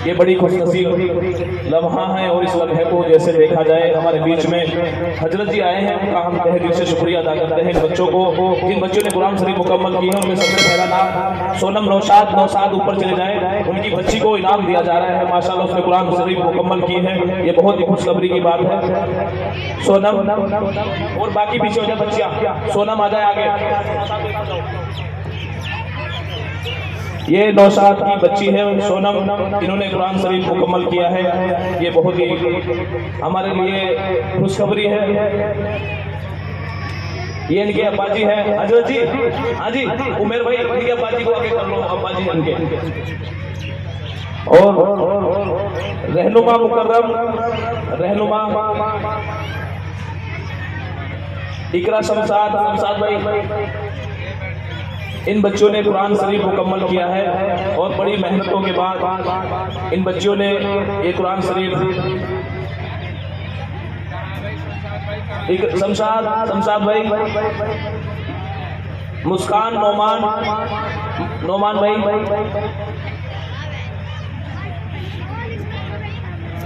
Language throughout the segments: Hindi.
ये बड़ी खुशनसीब लम्हा है और इस लम्हे को जैसे देखा जाए हमारे बीच में हजरत जी आए हैं, उनका हम तहे दिल से शुक्रिया अदा करते हैं। इन बच्चों को, जिन बच्चों ने कुरान शरीफ मुकम्मल की है, उनमें सबसे पहला नाम सोनम नौशाद ऊपर चले जाए। उनकी बच्ची को इनाम दिया जा रहा है, माशाल्लाह उसने कुरान शरीफ मुकम्मल की है, ये बहुत ही खुशखबरी की बात है। सोनम और बाकी पीछे हो जाए बच्चियां, सोनम आ जाए आगे। ये नौशाद की बच्ची है सोनम, इन्होंने कुरान शरीफ मुकम्मल किया है, ये बहुत ही हमारे लिए खुशखबरी है। ये इनके अब्बा जी है हजरत जी, हाँ जी उमेर भाई, इनके अब्बा जी को आगे कर लो, अब्बा जी इनके। और रहनुमा मुकर्रम, रहनुमा इकरा शमशाद भाई, इन बच्चों ने कुरान शरीफ मुकम्मल किया है और बड़ी मेहनतों के बाद इन बच्चों ने ये कुरान शरीफ। शमशाद भाई, मुस्कान नोमान भाई,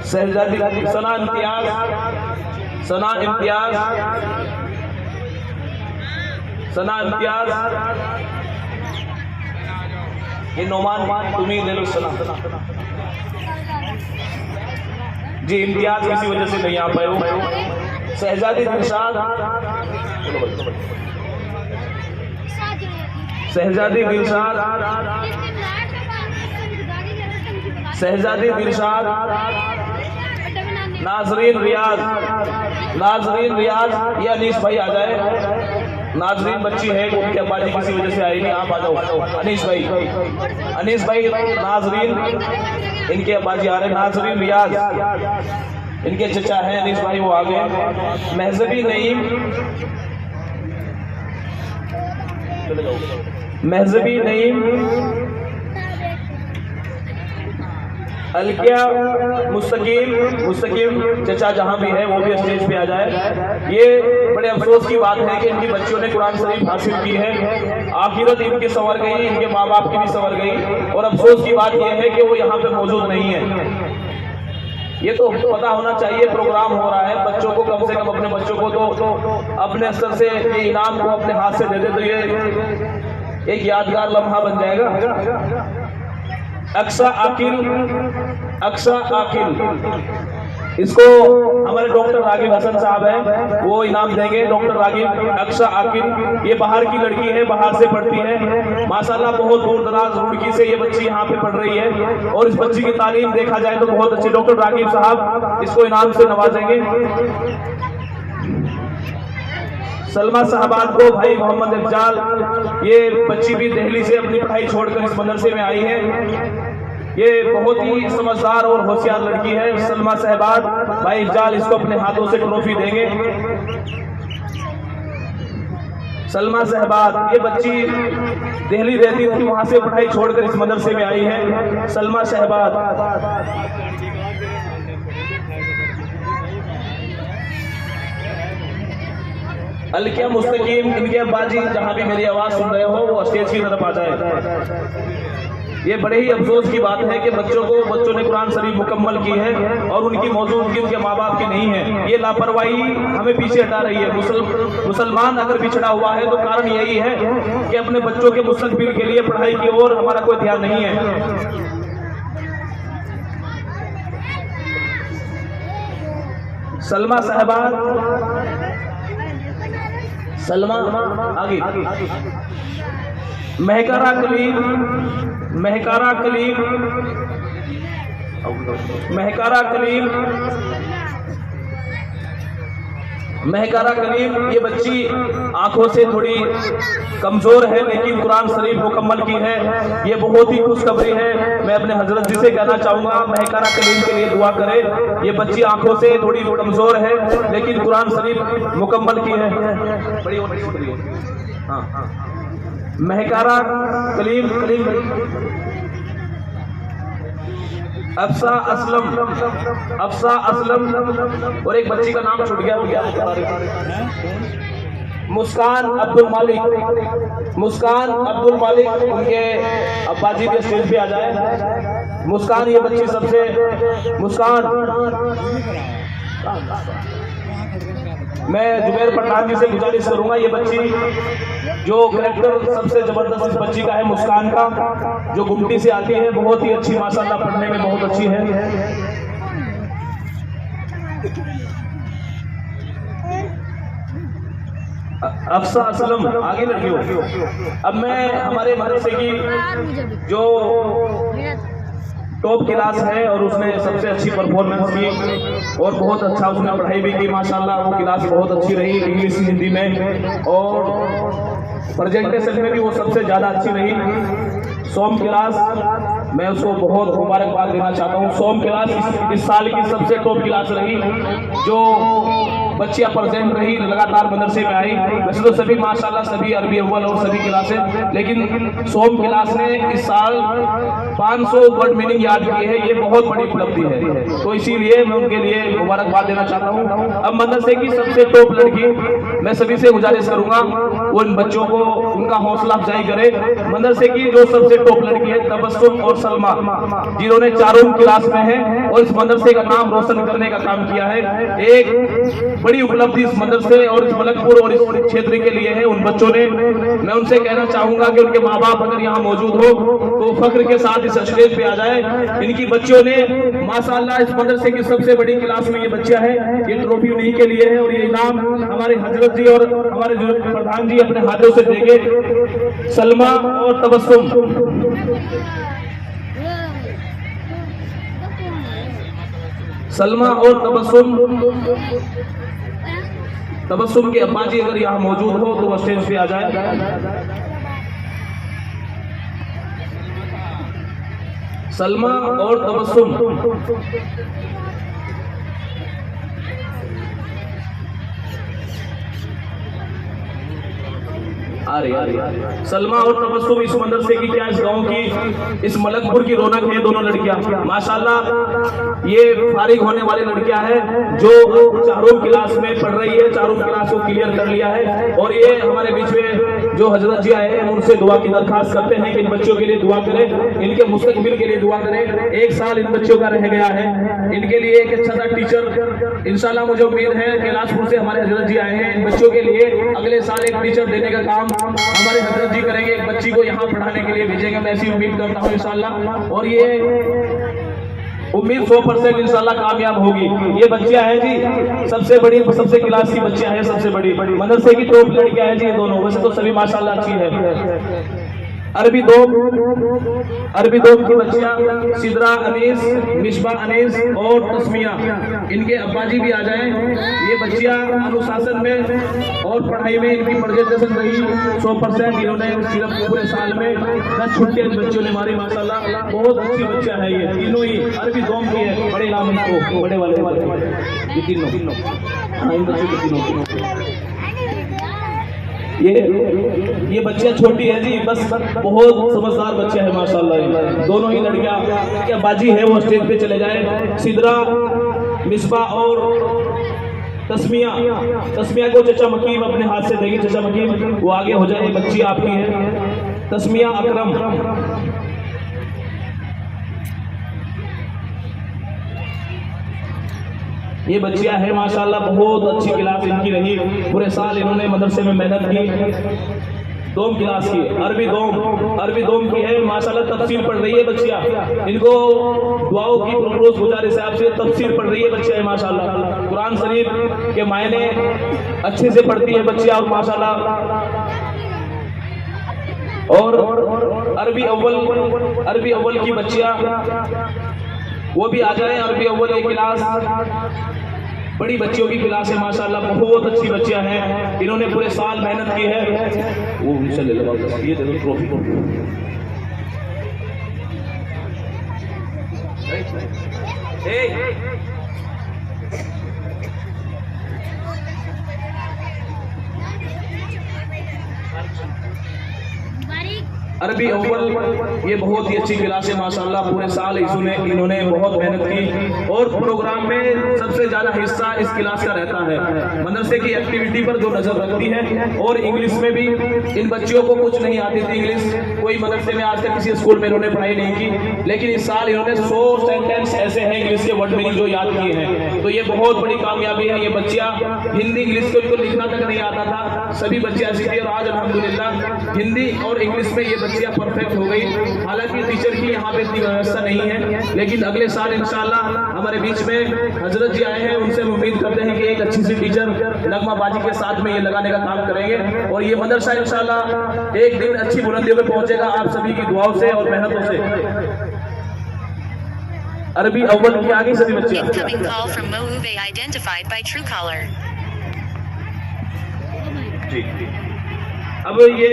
शहजादी सना इम्तियाज, ये नोमान तुम्हें ले लो सना जी, इम्तियाज किसी वजह से नहीं आ पाए हो। शहजादी दिलशाद, नाजरीन रियाज, ये अनीस भाई आ जाए। नाजरीन बच्ची है, उनके अब्बा जी किसी वजह से आई नहीं, आप आ जाओ। अनीस भाई नाजरीन, इनके अब्बा जी आ रहे। नाजरीन रियाज, इनके चचा हैं अनीस भाई, वो आ गए। महजबी नईम, अलकिया मुस्तकीम चचा जहां भी है वो भी स्टेज पे आ जाए। ये बड़े अफसोस की बात है कि इनकी बच्चियों ने कुरान शरीफ हासिल की है, आखिरत इनकी संवर गई, इनके माँ बाप की भी संवर गई, और अफसोस की बात यह है कि वो यहाँ पे मौजूद नहीं है। ये तो पता होना चाहिए, प्रोग्राम हो रहा है, बच्चों को कम से कम अपने बच्चों को तो अपने स्तर से ये इनाम को अपने हाथ से दे दे तो ये एक यादगार लम्हा बन जाएगा। अक्सा आकिल, इसको हमारे डॉक्टर रागिब हसन साहब हैं, वो इनाम देंगे। डॉक्टर रागिब अक्सा आकिल, ये बाहर की लड़की है, बाहर से पढ़ती है माशाल्लाह, बहुत दूर दराज रुड़की से ये बच्ची यहाँ पे पढ़ रही है, और इस बच्ची की तालीम देखा जाए तो बहुत अच्छी। डॉक्टर रागिब साहब इसको इनाम से नवाजेंगे। सलमा साहबाद को भाई मोहम्मद इफ्जाल, ये बच्ची भी दिल्ली से अपनी पढ़ाई छोड़कर इस मदरसे में आई है, ये बहुत ही समझदार और होशियार लड़की है। सलमा साहबाद, भाई इफ्जाल इसको अपने हाथों से ट्रॉफी देंगे। सलमा साहबाद, ये बच्ची दिल्ली रहती थी, वहां से पढ़ाई छोड़कर इस मदरसे में आई है। सलमा साहबाद। अलकिया मुस्तकीम, इनके अब्बा जी जहां भी मेरी आवाज सुन रहे हो वो स्टेज की तरफ आ जाए। ये बड़े ही अफसोस की बात है कि बच्चों ने कुरान शरीफ मुकम्मल की है और उनकी मौजूदगी उनके माँ बाप की नहीं है। ये लापरवाही हमें पीछे हटा रही है। मुसलमान अगर पिछड़ा हुआ है तो कारण यही है कि अपने बच्चों के मुस्तकबिल के लिए पढ़ाई की ओर हमारा कोई ध्यान नहीं है। सलमा साहबाद, सलमा आगे। महकारा कलीम, ये बच्ची आंखों से थोड़ी कमजोर है लेकिन कुरान शरीफ मुकम्मल की है, ये बहुत ही खुशखबरी है। मैं अपने हजरत जी से कहना चाहूँगा महकारा कलीम के लिए दुआ करें। ये बच्ची आंखों से थोड़ी कमजोर है लेकिन कुरान शरीफ मुकम्मल की है। बड़ी बड़ी शुक्रिया। हाँ, महकारा कलीम, अफसा असलम, और एक बच्ची का नाम छूट गया, मुस्कान अब्दुल मालिक, उनके अब्बा जी के स्टेज पे आ जाए। मुस्कान ये बच्ची सबसे, मुस्कान, मैं जुबैर पठान जी से गुजारिश करूंगा, ये बच्ची जो कैरेक्टर सबसे जबरदस्त इस बच्ची का है मुस्कान का, जो गुमटी से आती है, बहुत ही अच्छी माशाल्लाह, पढ़ने में बहुत अच्छी है। अफसा असलम, आगे लड़कियों। अब मैं हमारे मदरसे की जो टॉप क्लास है और उसने सबसे अच्छी परफॉर्मेंस की और बहुत अच्छा उसने पढ़ाई भी की माशाल्लाह, वो क्लास बहुत अच्छी रही इंग्लिश हिंदी में, और प्रेजेंटेशन में भी वो सबसे ज़्यादा अच्छी रही। सोम क्लास, मैं उसको बहुत मुबारकबाद देना चाहता हूँ। सोम क्लास इस साल की सबसे टॉप क्लास रही, जो बच्चियां प्रेजेंट रही लगातार मदरसे में आई। वैसे तो सभी माशाल्लाह सभी अरबी अव्वल और सभी क्लासें, लेकिन सोम क्लास ने इस साल 500 वर्ड मीनिंग याद किए हैं, ये बहुत बड़ी उपलब्धि है, तो इसीलिए मैं उनके लिए मुबारकबाद देना चाहता हूँ। अब मदरसे की सबसे टॉप लड़की, मैं सभी से गुजारिश करूंगा वो इन बच्चों को उनका हौसला अफजाई करे। मदरसे की जो सबसे टॉप लड़की है तबस्सुम और सलमा, जिन्होंने चारों क्लास में है और इस मदरसे का नाम रोशन करने का काम किया है। एक बड़ी उपलब्धि इस मदरसे और इस मलकपुर और इस क्षेत्र के लिए है उन बच्चों ने। मैं उनसे कहना चाहूंगा कि उनके माँ बाप अगर यहाँ मौजूद हो तो फख्र के साथ इस स्टेज पे आ जाए। इनकी बच्चों ने माशाल्लाह इस मदरसे की सबसे बड़ी क्लास में ये बच्चा है, ये ट्रॉफी उन्हीं के लिए है और ये इनाम हमारे हजरत जी और हमारे जो प्रधान जी अपने हाथों से देंगे। सलमा और तबस्सुम, सलमा और तबस्सुम के अब्बा जी अगर यहाँ मौजूद हो तो वो स्टेज पे आ जाए। सलमा और तबस्सुम, आ रही सलमा और तबस्सुम इस मदरसे की, क्या इस गांव की, इस मलकपुर की रौनक है। दोनों लड़कियां माशाल्लाह ये फारिग होने वाली लड़कियां हैं जो चारों क्लास में पढ़ रही है, चारों क्लास को क्लियर कर लिया है। और ये हमारे बीच में जो हजरत जी आए हैं उनसे दुआ की दरखास्त करते हैं कि इन बच्चों के लिए दुआ करें, इनके मुस्तकबिल के लिए दुआ करें। एक साल इन बच्चों का रह गया है, इनके लिए एक अच्छा सा टीचर इंशाल्लाह, मुझे उम्मीद है कैलाशपुर से हमारे हजरत जी आए हैं, इन बच्चों के लिए अगले साल एक टीचर देने का काम हमारे हजरत जी करेंगे, एक बच्ची को यहाँ पढ़ाने के लिए भेजेंगे, मैं ऐसी उम्मीद करता हूँ इंशाल्लाह। और ये उम्मीद 100% इंशाल्लाह कामयाब होगी। ये बच्चियां हैं जी सबसे बड़ी, सबसे क्लास की बच्चियां हैं, सबसे बड़ी मदरसे की टॉप लड़कियां हैं जी ये दोनों। वैसे तो सभी माशाल्लाह अच्छी है। अरबी दोम की बच्चियां सिदरा अनीस, मिशबा अनीस और तस्मिया, इनके अब्बाजी भी आ जाएं। ये बच्चियां अनुशासन में और पढ़ाई में इनकी प्रेजेंटेशन रही 100%। इन्होंने सिर्फ पूरे साल में 10 छुट्टियां बच्चों ने मारी माशाल्लाह, बहुत अच्छी बच्चियां हैं ये तीनों ही। अरबी दोम की है, बड़े नाम इनको, बड़े वाले ये तीनों, हाँ इन बच्चों के तीनों। ये बच्चियां छोटी है जी, बस बहुत समझदार बच्चे हैं माशाल्लाह। दोनों ही लड़कियां क्या बाजी है, वो स्टेज पे चले जाए। सिदरा, मिसबा और तस्मिया को चचा मकीम अपने हाथ से देंगे, चचा मकीम वो आगे हो जाए, बच्ची आपकी है। तस्मिया अकरम, ये बच्चियां हैं माशाल्लाह, बहुत अच्छी क्लास इनकी रही, पूरे साल इन्होंने मदरसे में मेहनत की। दोम क्लास की, अरबी दोम की है माशाल्लाह, तफसीर पढ़ रही है बच्चियां, इनको दुआओं की रोज गुजारिश है आपसे, तफसीर पढ़ रही है बच्चियां माशाल्लाह, कुरान शरीफ के मायने अच्छे से पढ़ती है बच्चियां और माशाल्लाह। और अरबी अव्वल की बच्चियां वो भी आ जाए। अरबी अव्वल की क्लास बड़ी बच्चियों की क्लास है माशाल्लाह, बहुत अच्छी बच्चियां हैं, इन्होंने पूरे साल मेहनत की है। वो उनसे ले लो, ये दे दो ट्रॉफी को। अरबी अव्वल ये बहुत ही अच्छी क्लास है माशाल्लाह। पूरे साल इन्होंने बहुत मेहनत की और प्रोग्राम में सबसे ज्यादा हिस्सा इस क्लास का रहता है। मदरसे की एक्टिविटी पर जो नजर रखती है और इंग्लिश में भी इन बच्चियों को कुछ नहीं आती थी इंग्लिश, कोई मदरसे में आज तक किसी स्कूल में इन्होंने पढ़ाई नहीं की, लेकिन इस साल इन्होंने 100 सेंटेंस ऐसे हैं इंग्लिश के वर्ड मीनिंग जो याद किए हैं। तो ये बहुत बड़ी कामयाबी है। ये बच्चियां हिंदी इंग्लिश को इनको लिखना तक नहीं आता था, सभी बच्चे ऐसी थी और आज अल्हम्दुलिल्लाह हिंदी और इंग्लिश में ये बच्चियां परफेक्ट हो गई। हालांकि टीचर की यहाँ पे इतनी व्यवस्था नहीं है, लेकिन अगले साल इंशाल्लाह हमारे बीच में हजरत जी आए हैं, उनसे हम उम्मीद करते हैं कि एक अच्छी सी टीचर नगमा बाजी के साथ में ये लगाने का काम करेंगे और ये मदरसा इंशाल्लाह एक दिन अच्छी बुलंदियों पे पहुंचेगा आप सभी की दुआओं से और मेहनतों से। अरबी अव्वल की आगे सभी बच्चे Incoming call from Mouve identified by Truecaller. जी अब ये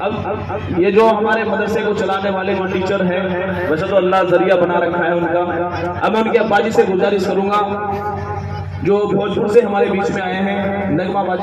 अब ये जो हमारे मदरसे को चलाने वाले जो टीचर हैं, वैसे तो अल्लाह जरिया बना रखा है उनका। अब मैं उनके अब्बाजी से गुजारिश करूंगा जो भोजपुर से हमारे बीच में आए हैं, नगमा बाजी